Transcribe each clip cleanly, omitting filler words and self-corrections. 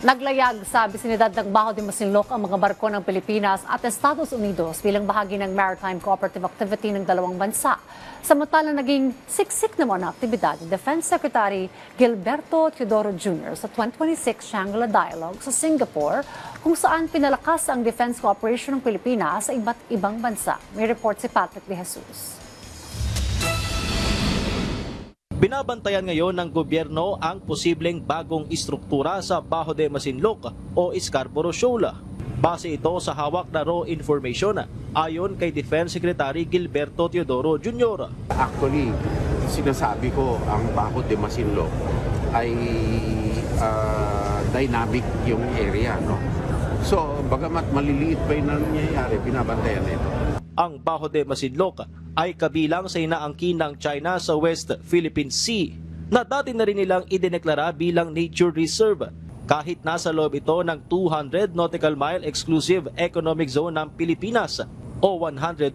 Naglayag sa bisinidad ng Baho de Masinloc ang mga barko ng Pilipinas at Estados Unidos bilang bahagi ng maritime cooperative activity ng dalawang bansa. Samantalang naging siksik naman ang aktibidad ni Defense Secretary Gilberto Teodoro Jr. sa 2026 Shangri-La Dialogue sa Singapore kung saan pinalakas ang defense cooperation ng Pilipinas sa iba't ibang bansa. May report si Patrick De Jesus. Binabantayan ngayon ng gobyerno ang posibleng bagong istruktura sa Baho de Masinloc o Scarborough Shoal. Base ito sa hawak na raw information ayon kay Defense Secretary Gilberto Teodoro Jr. Actually, sinasabi ko ang Baho de Masinloc ay dynamic yung area, no? So, bagamat maliliit pa yung nangyayari, binabantayan ito. Ang Baho de Masinloc ay kabilang sa inaangkin ng China sa West Philippine Sea na dati na rin nilang idineklara bilang nature reserve kahit nasa loob ito ng 200 nautical mile exclusive economic zone ng Pilipinas o 124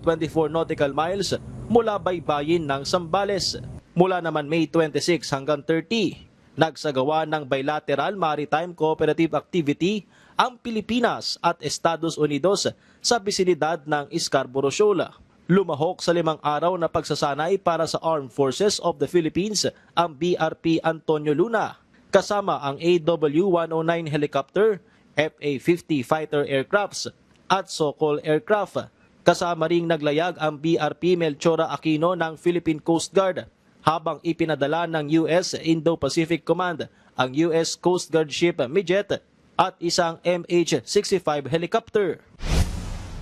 nautical miles mula baybayin ng Zambales. Mula naman May 26 hanggang 30, nagsagawa ng bilateral maritime cooperative activity ang Pilipinas at Estados Unidos sa bisinidad ng Scarborough Shoal. Lumahok sa 5 araw na pagsasanay para sa Armed Forces of the Philippines ang BRP Antonio Luna, kasama ang AW-109 helicopter, FA-50 fighter aircrafts at Sokol aircraft. Kasama ring naglayag ang BRP Melchora Aquino ng Philippine Coast Guard, habang ipinadala ng US Indo-Pacific Command ang US Coast Guard ship Midget at isang MH-65 helicopter.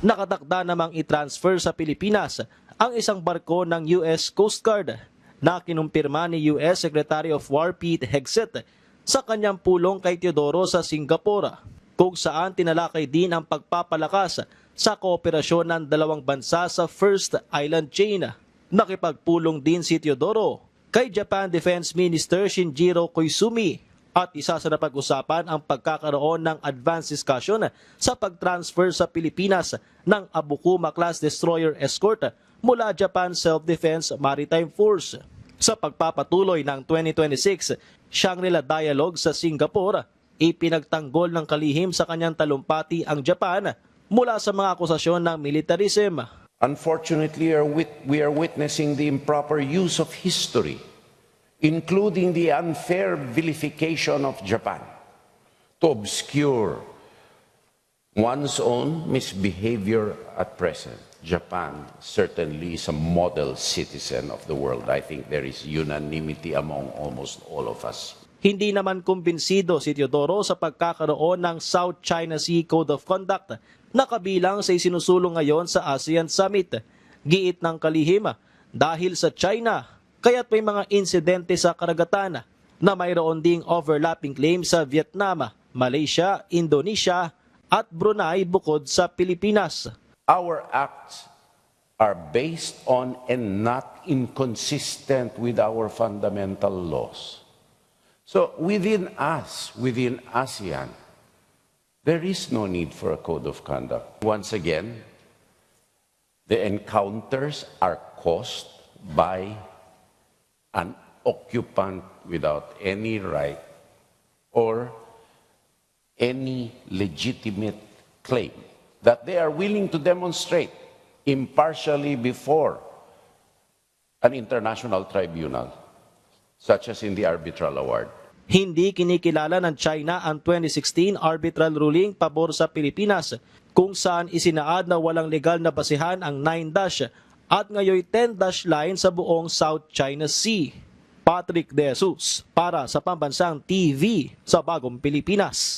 Nakatakda namang i-transfer sa Pilipinas ang isang barko ng US Coast Guard na kinumpirma ni US Secretary of War Pete Hegseth sa kanyang pulong kay Teodoro sa Singapore, kung saan tinalakay din ang pagpapalakas sa kooperasyon ng dalawang bansa sa First Island Chain. Nakipagpulong din si Teodoro kay Japan Defense Minister Shinjiro Koizumi at isa sa napag-usapan ang pagkakaroon ng advanced discussion sa pag-transfer sa Pilipinas ng Abukuma-class destroyer escort mula Japan Self-Defense Maritime Force. Sa pagpapatuloy ng 2026 Shangri-La Dialogue sa Singapore, ipinagtanggol ng kalihim sa kanyang talumpati ang Japan mula sa mga akusasyon ng militarism. Unfortunately, we are witnessing the improper use of history, including the unfair vilification of Japan, to obscure one's own misbehavior at present. Japan certainly is a model citizen of the world. I think there is unanimity among almost all of us. Hindi naman kumbinsido si Teodoro sa pagkakaroon ng South China Sea Code of Conduct na kabilang sa isinusulong ngayon sa ASEAN Summit. Giit ng kalihim, dahil sa China, kaya't may mga insidente sa karagatan na mayroon ding overlapping claims sa Vietnam, Malaysia, Indonesia at Brunei bukod sa Pilipinas. Our acts are based on and not inconsistent with our fundamental laws. So within us, within ASEAN, there is no need for a code of conduct. Once again, the encounters are caused by an occupant without any right or any legitimate claim that they are willing to demonstrate impartially before an international tribunal, such as in the arbitral award. Hindi kinikilala ng China ang 2016 arbitral ruling pabor sa Pilipinas kung saan isinaad na walang legal na basihan ang 9- at ngayon 10- line sa buong South China Sea. Patrick De Jesus para sa Pambansang TV sa Bagong Pilipinas.